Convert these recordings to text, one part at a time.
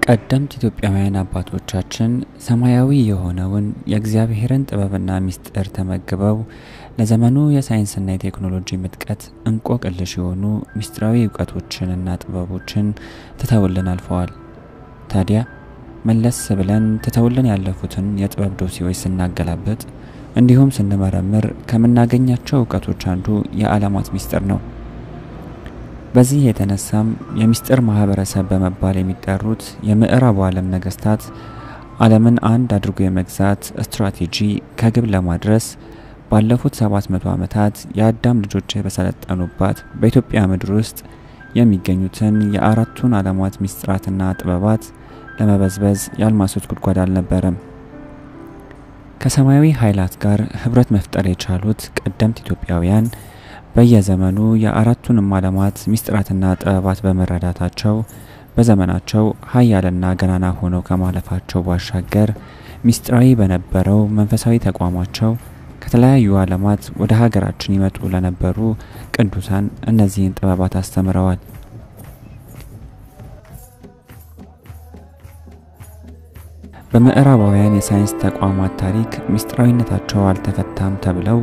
ቀደምት ኢትዮጵያውያን አባቶቻችን ሰማያዊ የሆነውን የእግዚአብሔርን ጥበብና ምስጢር ተመግበው ለዘመኑ የሳይንስና የቴክኖሎጂ ምጥቀት እንቆቅልሽ የሆኑ ምስጢራዊ ዕውቀቶችንና ጥበቦችን ትተውልን አልፈዋል። ታዲያ መለስ ብለን ትተውልን ያለፉትን የጥበብ ዶሴዎች ስናገላብጥ እንዲሁም ስንመረምር ከምናገኛቸው ዕውቀቶች አንዱ የዓለማት ምስጢር ነው። በዚህ የተነሳም የምስጢር ማህበረሰብ በመባል የሚጠሩት የምዕራቡ ዓለም ነገስታት ዓለምን አንድ አድርጎ የመግዛት ስትራቴጂ ከግብ ለማድረስ ባለፉት 700 ዓመታት የአዳም ልጆች በሰለጠኑባት በኢትዮጵያ ምድር ውስጥ የሚገኙትን የአራቱን ዓለማት ምስጢራትና ጥበባት ለመበዝበዝ ያልማሱት ጉድጓድ አልነበረም። ከሰማያዊ ኃይላት ጋር ህብረት መፍጠር የቻሉት ቀደምት ኢትዮጵያውያን በየዘመኑ የአራቱንም ዓለማት ምስጢራትና ጥበባት በመረዳታቸው በዘመናቸው ኃያልና ገናና ሆነው ከማለፋቸው ባሻገር ምስጢራዊ በነበረው መንፈሳዊ ተቋማቸው ከተለያዩ ዓለማት ወደ ሀገራችን ይመጡ ለነበሩ ቅዱሳን እነዚህን ጥበባት አስተምረዋል። በምዕራባውያን የሳይንስ ተቋማት ታሪክ ምስጢራዊነታቸው አልተፈታም ተብለው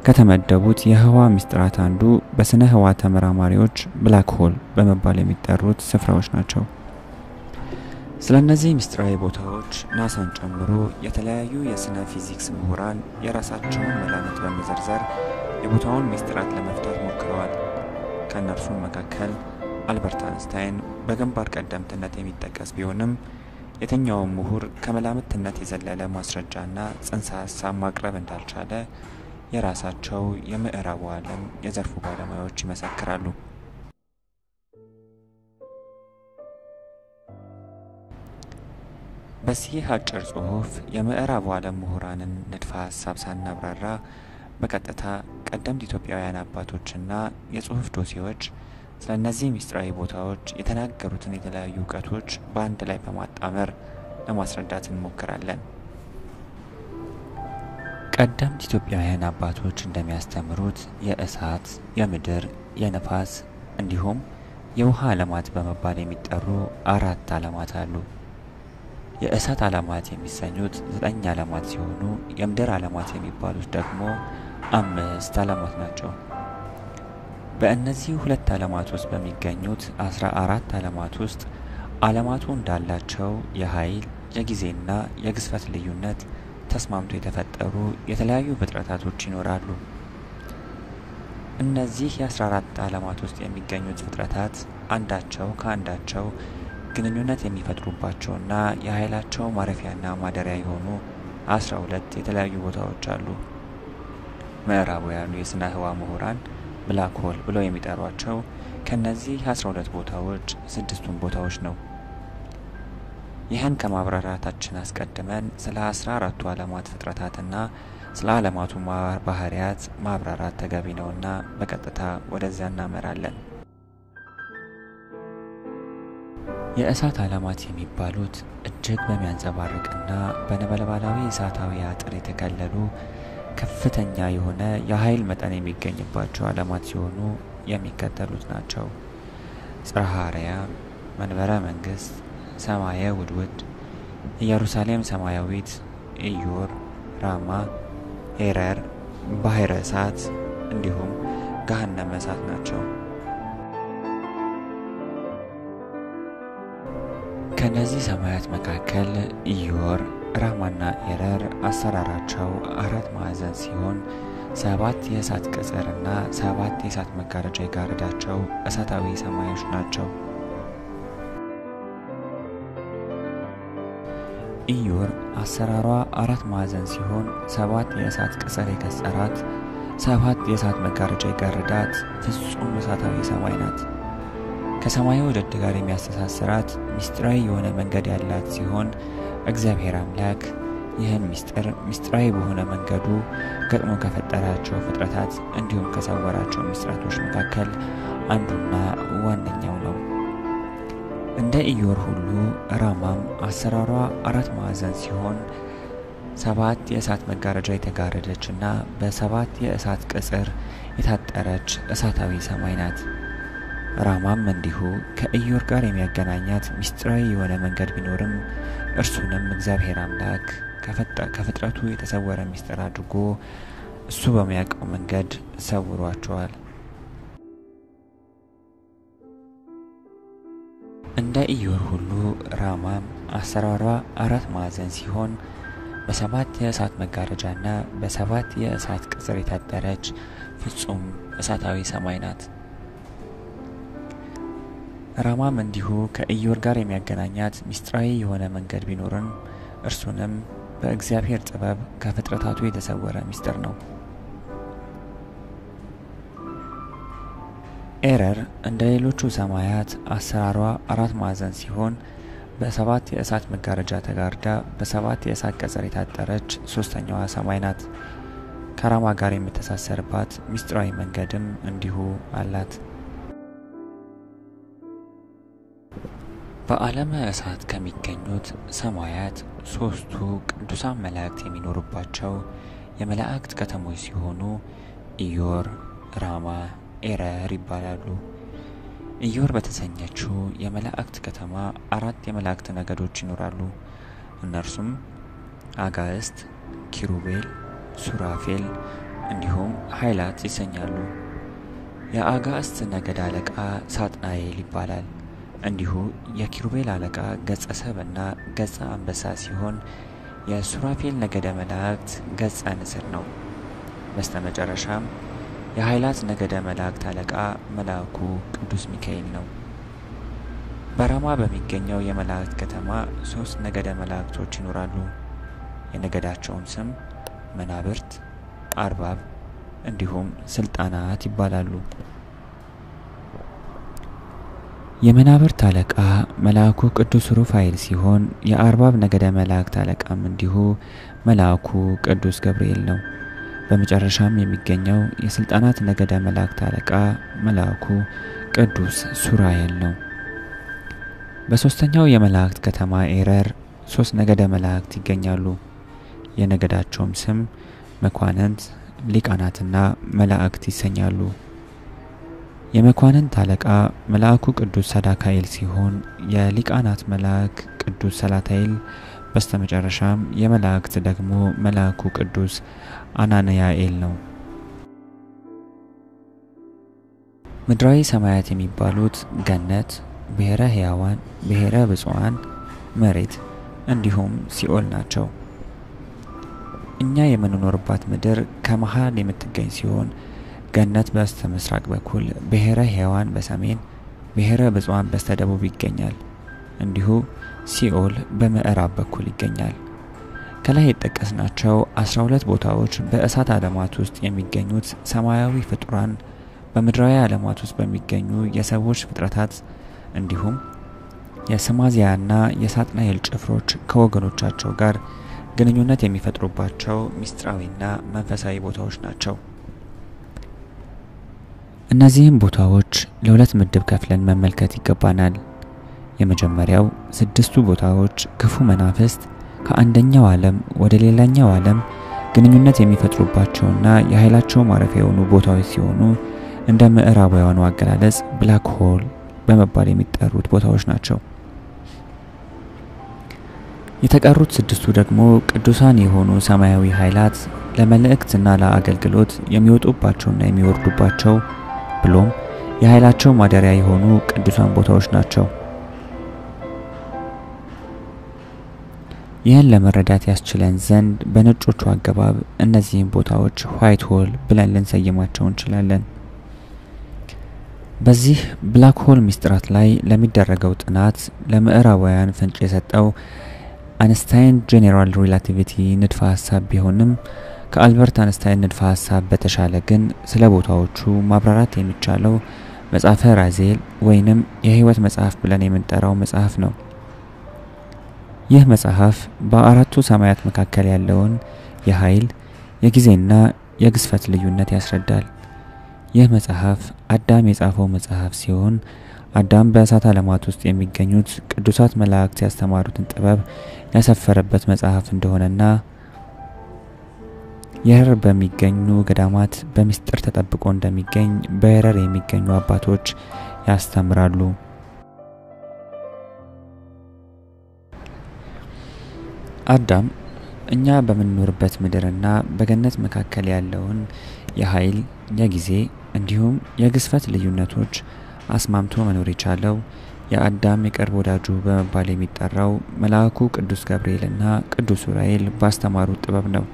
ከተመደቡት የህዋ ምስጢራት አንዱ በስነ ህዋ ተመራማሪዎች ብላክ ሆል በመባል የሚጠሩት ስፍራዎች ናቸው። ስለነዚህ ምስጢራዊ ቦታዎች ናሳን ጨምሮ የተለያዩ የስነ ፊዚክስ ምሁራን የራሳቸውን መላምት በመዘርዘር የቦታውን ምስጢራት ለመፍታት ሞክረዋል። ከነርሱም መካከል አልበርት አንስታይን በግንባር ቀደምትነት የሚጠቀስ ቢሆንም የትኛውም ምሁር ከመላምትነት የዘለለ ማስረጃና ጽንሰ ሐሳብ ማቅረብ እንዳልቻለ የራሳቸው የምዕራቡ ዓለም የዘርፉ ባለሙያዎች ይመሰክራሉ። በዚህ አጭር ጽሑፍ የምዕራቡ ዓለም ምሁራንን ንድፈ ሐሳብ ሳናብራራ በቀጥታ ቀደምት ኢትዮጵያውያን አባቶችና የጽሑፍ ዶሴዎች ስለነዚህ ምስጢራዊ ቦታዎች የተናገሩትን የተለያዩ ዕውቀቶች በአንድ ላይ በማጣመር ለማስረዳት እንሞክራለን። ቀደምት ኢትዮጵያውያን አባቶች እንደሚያስተምሩት የእሳት፣ የምድር፣ የነፋስ እንዲሁም የውሃ ዓለማት በመባል የሚጠሩ አራት ዓለማት አሉ። የእሳት ዓለማት የሚሰኙት 9 ዓለማት ሲሆኑ የምድር ዓለማት የሚባሉት ደግሞ 5 ዓለማት ናቸው። በእነዚህ ሁለት ዓለማት ውስጥ በሚገኙት 14 ዓለማት ውስጥ ዓለማቱ እንዳላቸው የኃይል፣ የጊዜና የግዝፈት ልዩነት ተስማምቶ የተፈጠሩ የተለያዩ ፍጥረታቶች ይኖራሉ። እነዚህ የ14 ዓለማት ውስጥ የሚገኙት ፍጥረታት አንዳቸው ከአንዳቸው ግንኙነት የሚፈጥሩባቸውና የኃይላቸው ማረፊያና ማደሪያ የሆኑ 12 የተለያዩ ቦታዎች አሉ። ምዕራባውያኑ የስነ ህዋ ምሁራን ብላክ ሆል ብለው የሚጠሯቸው ከነዚህ 12 ቦታዎች 6ቱን ቦታዎች ነው። ይህን ከማብራራታችን አስቀድመን ስለ 14ቱ ዓለማት ፍጥረታትና ስለ ዓለማቱ ባህሪያት ማብራራት ተገቢ ነውና በቀጥታ ወደዚያ እናመራለን። የእሳት ዓለማት የሚባሉት እጅግ በሚያንጸባርቅና በነበልባላዊ እሳታዊ አጥር የተከለሉ ከፍተኛ የሆነ የኃይል መጠን የሚገኝባቸው ዓለማት ሲሆኑ የሚከተሉት ናቸው። ጽርሐ አርያም፣ መንበረ መንግስት፣ ሰማየ ውድውድ፣ ኢየሩሳሌም ሰማያዊት፣ ኢዮር፣ ራማ፣ ኤረር፣ ባሕረ እሳት እንዲሁም ገሃነመ እሳት ናቸው። ከነዚህ ሰማያት መካከል ኢዮር፣ ራማና ኤረር አሰራራቸው 4 ማዕዘን ሲሆን 7 የእሳት ቅጽርና 7 የእሳት መጋረጃ የጋረዳቸው እሳታዊ ሰማዮች ናቸው። ኢዮር አሰራሯ 4 ማዕዘን ሲሆን 7 የእሳት ቅጽር የከሰራት 7 የእሳት መጋረጃ የጋረዳት ፍጹም እሳታዊ ሰማይ ናት። ከሰማዩ ወደድ ጋር የሚያስተሳስራት ምስጢራዊ የሆነ መንገድ ያላት ሲሆን እግዚአብሔር አምላክ ይህን ምስጢራዊ በሆነ መንገዱ ገጥሞ ከፈጠራቸው ፍጥረታት እንዲሁም ከሰወራቸው ምስጢራቶች መካከል አንዱና ዋነኛው ነው። እንደ ኢዮር ሁሉ ራማም አሰራሯ 4 ማዕዘን ሲሆን 7 የእሳት መጋረጃ የተጋረደችና በ7 የእሳት ቅጽር የታጠረች እሳታዊ ሰማይ ናት። ራማም እንዲሁ ከኢዮር ጋር የሚያገናኛት ሚስጥራዊ የሆነ መንገድ ቢኖርም እርሱንም እግዚአብሔር አምላክ ከፍጥረቱ የተሰወረ ሚስጥር አድርጎ እሱ በሚያውቀው መንገድ ሰውሯቸዋል። እንደ ኢዮር ሁሉ ራማም አሰራሯ 4 ማዕዘን ሲሆን በ7 የእሳት መጋረጃና በ7 የእሳት ቅጽር የታጠረች ፍጹም እሳታዊ ሰማይ ናት። ራማም እንዲሁ ከኢዮር ጋር የሚያገናኛት ሚስጥራዊ የሆነ መንገድ ቢኖርም እርሱንም በእግዚአብሔር ጥበብ ከፍጥረታቱ የተሰወረ ሚስጥር ነው። ኤረር እንደ ሌሎቹ ሰማያት አሰራሯ 4 ማዕዘን ሲሆን በ7 የእሳት መጋረጃ ተጋርዳ በ7 የእሳት ቅጽር የታጠረች ሶስተኛዋ ሰማይ ናት። ከራማ ጋር የምትተሳሰርባት ሚስጥራዊ መንገድም እንዲሁ አላት። በዓለመ እሳት ከሚገኙት ሰማያት 3ቱ ቅዱሳን መላእክት የሚኖሩባቸው የመላእክት ከተሞች ሲሆኑ ኢዮር፣ ራማ፣ ኤረር ይባላሉ። ኢዮር በተሰኘችው የመላእክት ከተማ 4 የመላእክት ነገዶች ይኖራሉ። እነርሱም አጋዕስት፣ ኪሩቤል፣ ሱራፌል እንዲሁም ኃይላት ይሰኛሉ። የአጋዕስት ነገድ አለቃ ሳጥናኤል ይባላል። እንዲሁ የኪሩቤል አለቃ ገጸ ሰብና ገጸ አንበሳ ሲሆን የሱራፌል ነገደ መላእክት ገጸ ንስር ነው። በስተመጨረሻም የኃይላት ነገደ መላእክት አለቃ መልአኩ ቅዱስ ሚካኤል ነው። በራማ በሚገኘው የመላእክት ከተማ 3 ነገደ መላእክቶች ይኖራሉ። የነገዳቸውም ስም መናብርት፣ አርባብ እንዲሁም ስልጣናት ይባላሉ። የመናብርት አለቃ መልአኩ ቅዱስ ሩፋኤል ሲሆን የአርባብ ነገደ መላእክት አለቃም እንዲሁ መልአኩ ቅዱስ ገብርኤል ነው። በመጨረሻም የሚገኘው የስልጣናት ነገደ መላእክት አለቃ መልአኩ ቅዱስ ሱራኤል ነው። በሶስተኛው የመላእክት ከተማ ኤረር 3 ነገደ መላእክት ይገኛሉ። የነገዳቸውም ስም መኳንንት፣ ሊቃናትና መላእክት ይሰኛሉ። የመኳንንት አለቃ መልአኩ ቅዱስ ሰዳካኤል ሲሆን የሊቃናት መልአክ ቅዱስ ሰላታኤል፣ በስተመጨረሻም የመላእክት ደግሞ መልአኩ ቅዱስ አናንያኤል ነው። ምድራዊ ሰማያት የሚባሉት ገነት፣ ብሔረ ሕያዋን፣ ብሔረ ብፁዓን፣ መሬት እንዲሁም ሲኦል ናቸው። እኛ የምንኖርባት ምድር ከመሃል የምትገኝ ሲሆን ገነት በስተ ምስራቅ በኩል፣ ብሔረ ሕያዋን በሰሜን፣ ብሔረ ብፁዓን በስተደቡብ ይገኛል። እንዲሁ ሲኦል በምዕራብ በኩል ይገኛል። ከላይ የጠቀስናቸው 12 ቦታዎች በእሳት ዓለማት ውስጥ የሚገኙት ሰማያዊ ፍጡራን በምድራዊ ዓለማት ውስጥ በሚገኙ የሰዎች ፍጥረታት እንዲሁም የሰማዚያና የሳጥናኤል ጭፍሮች ከወገኖቻቸው ጋር ግንኙነት የሚፈጥሩባቸው ሚስጥራዊና መንፈሳዊ ቦታዎች ናቸው። እነዚህም ቦታዎች ለሁለት ምድብ ከፍለን መመልከት ይገባናል። የመጀመሪያው 6ቱ ቦታዎች ክፉ መናፍስት ከአንደኛው ዓለም ወደ ሌላኛው ዓለም ግንኙነት የሚፈጥሩባቸውና የኃይላቸው ማረፊያ የሆኑ ቦታዎች ሲሆኑ እንደ ምዕራባውያኑ አገላለጽ ብላክ ሆል በመባል የሚጠሩት ቦታዎች ናቸው። የተቀሩት 6ቱ ደግሞ ቅዱሳን የሆኑ ሰማያዊ ኃይላት ለመልእክትና ለአገልግሎት የሚወጡባቸውና የሚወርዱባቸው ብሎም የኃይላቸው ማደሪያ የሆኑ ቅዱሳን ቦታዎች ናቸው። ይህን ለመረዳት ያስችለን ዘንድ በነጮቹ አገባብ እነዚህን ቦታዎች ዋይት ሆል ብለን ልንሰይማቸው እንችላለን። በዚህ ብላክ ሆል ሚስጥራት ላይ ለሚደረገው ጥናት ለምዕራባውያን ፍንጭ የሰጠው አንስታይን ጄኔራል ሪላቲቪቲ ንድፈ ሐሳብ ቢሆንም ከአልበርት አንስታይን ንድፈ ሐሳብ በተሻለ ግን ስለ ቦታዎቹ ማብራራት የሚቻለው መጽሐፈ ራዜል ወይንም የህይወት መጽሐፍ ብለን የምንጠራው መጽሐፍ ነው። ይህ መጽሐፍ በአራቱ ሰማያት መካከል ያለውን የኃይል፣ የጊዜና የግዝፈት ልዩነት ያስረዳል። ይህ መጽሐፍ አዳም የጻፈው መጽሐፍ ሲሆን አዳም በእሳት ዓለማት ውስጥ የሚገኙት ቅዱሳት መላእክት ያስተማሩትን ጥበብ ያሰፈረበት መጽሐፍ እንደሆነና የረር በሚገኙ ገዳማት በሚስጥር ተጠብቆ እንደሚገኝ በየረር የሚገኙ አባቶች ያስተምራሉ። አዳም እኛ በመኖርበት ምድርና በገነት መካከል ያለውን የኃይል፣ የጊዜ እንዲሁም የግዝፈት ልዩነቶች አስማምቶ መኖር የቻለው የአዳም የቅርብ ወዳጁ በመባል የሚጠራው መልአኩ ቅዱስ ገብርኤልና ቅዱስ ዑራኤል ባስተማሩት ጥበብ ነው።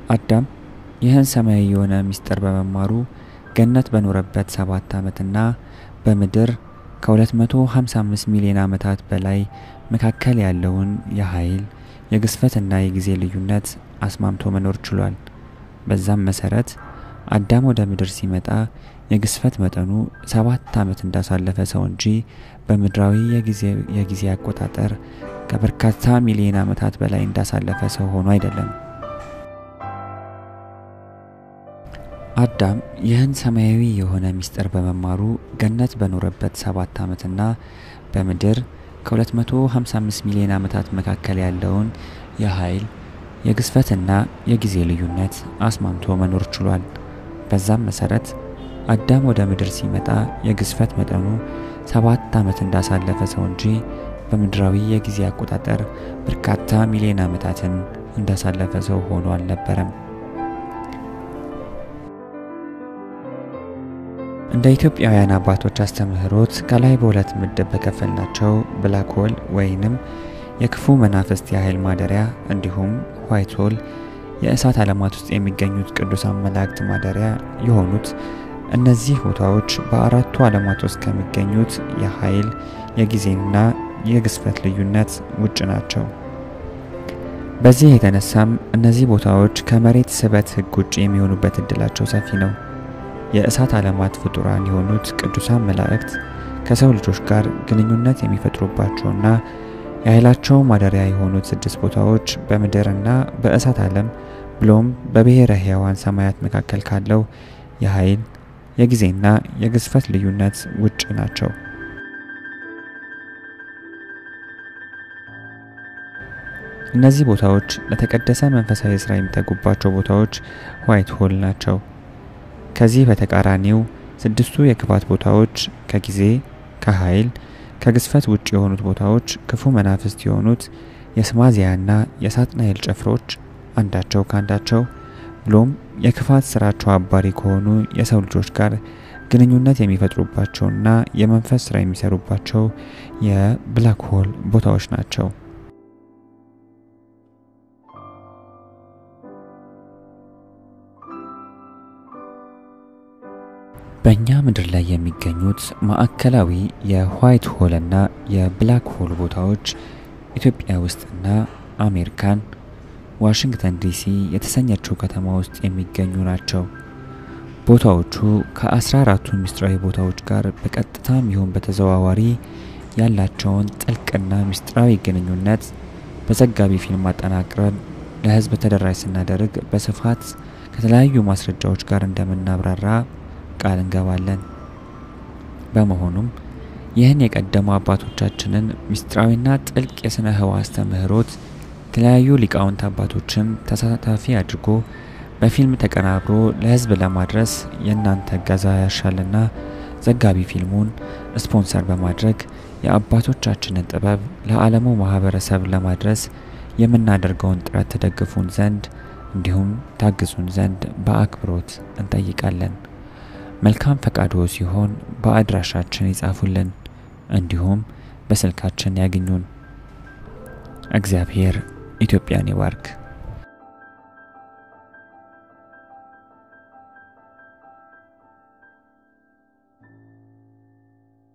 አዳም ይህን ሰማያዊ የሆነ ምስጢር በመማሩ ገነት በኖረበት 7 ዓመትና በምድር ከ255 ሚሊዮን ዓመታት በላይ መካከል ያለውን የኃይል፣ የግዝፈትና የጊዜ ልዩነት አስማምቶ መኖር ችሏል። በዛም መሰረት አዳም ወደ ምድር ሲመጣ የግዝፈት መጠኑ 7 ዓመት እንዳሳለፈ ሰው እንጂ በምድራዊ የጊዜ አቆጣጠር ከበርካታ ሚሊዮን ዓመታት በላይ እንዳሳለፈ ሰው ሆኖ አይደለም። አዳም ይህን ሰማያዊ የሆነ ምስጢር በመማሩ ገነት በኖረበት 7 ዓመትና በምድር ከ255 ሚሊዮን ዓመታት መካከል ያለውን የኃይል፣ የግዝፈትና የጊዜ ልዩነት አስማምቶ መኖር ችሏል። በዛም መሰረት አዳም ወደ ምድር ሲመጣ የግዝፈት መጠኑ 7 ዓመት እንዳሳለፈ ሰው እንጂ በምድራዊ የጊዜ አቆጣጠር በርካታ ሚሊዮን ዓመታትን እንዳሳለፈ ሰው ሆኖ አልነበረም። እንደ ኢትዮጵያውያን አባቶች አስተምህሮት ከላይ በሁለት ምድብ በከፈልናቸው ብላክ ሆል ወይንም የክፉ መናፍስት የኃይል ማደሪያ እንዲሁም ዋይት ሆል የእሳት ዓለማት ውስጥ የሚገኙት ቅዱሳን መላእክት ማደሪያ የሆኑት እነዚህ ቦታዎች በአራቱ ዓለማት ውስጥ ከሚገኙት የኃይል፣ የጊዜና የግዝፈት ልዩነት ውጭ ናቸው። በዚህ የተነሳም እነዚህ ቦታዎች ከመሬት ስበት ሕግ ውጭ የሚሆኑበት እድላቸው ሰፊ ነው። የእሳት ዓለማት ፍጡራን የሆኑት ቅዱሳን መላእክት ከሰው ልጆች ጋር ግንኙነት የሚፈጥሩባቸውና የኃይላቸው ማደሪያ የሆኑት 6 ቦታዎች በምድርና በእሳት ዓለም ብሎም በብሔረ ሕያዋን ሰማያት መካከል ካለው የኃይል፣ የጊዜና የግዝፈት ልዩነት ውጭ ናቸው። እነዚህ ቦታዎች ለተቀደሰ መንፈሳዊ ሥራ የሚተጉባቸው ቦታዎች ዋይት ሆል ናቸው። ከዚህ በተቃራኒው 6ቱ የክፋት ቦታዎች ከጊዜ፣ ከኃይል፣ ከግዝፈት ውጭ የሆኑት ቦታዎች ክፉ መናፍስት የሆኑት የስማዚያና የሳጥናኤል ጭፍሮች አንዳቸው ካንዳቸው ብሎም የክፋት ስራቸው አባሪ ከሆኑ የሰው ልጆች ጋር ግንኙነት የሚፈጥሩባቸውና የመንፈስ ስራ የሚሰሩባቸው የብላክ ሆል ቦታዎች ናቸው። በእኛ ምድር ላይ የሚገኙት ማዕከላዊ የዋይት ሆልና የብላክ ሆል ቦታዎች ኢትዮጵያ ውስጥና አሜሪካን ዋሽንግተን ዲሲ የተሰኘችው ከተማ ውስጥ የሚገኙ ናቸው። ቦታዎቹ ከ14ቱ ምስጢራዊ ቦታዎች ጋር በቀጥታም ይሁን በተዘዋዋሪ ያላቸውን ጥልቅና ምስጢራዊ ግንኙነት በዘጋቢ ፊልም አጠናቅረን ለሕዝብ ተደራሽ ስናደርግ በስፋት ከተለያዩ ማስረጃዎች ጋር እንደምናብራራ ቃል እንገባለን። በመሆኑም ይህን የቀደሙ አባቶቻችንን ምስጢራዊና ጥልቅ የስነ ህዋ አስተምህሮት የተለያዩ ሊቃውንት አባቶችን ተሳታፊ አድርጎ በፊልም ተቀናብሮ ለሕዝብ ለማድረስ የእናንተ እገዛ ያሻልና ዘጋቢ ፊልሙን ስፖንሰር በማድረግ የአባቶቻችንን ጥበብ ለዓለሙ ማህበረሰብ ለማድረስ የምናደርገውን ጥረት ተደግፉን ዘንድ እንዲሁም ታግዙን ዘንድ በአክብሮት እንጠይቃለን። መልካም ፈቃዶ ሲሆን በአድራሻችን ይጻፉልን፣ እንዲሁም በስልካችን ያግኙን። እግዚአብሔር ኢትዮጵያን ይባርክ።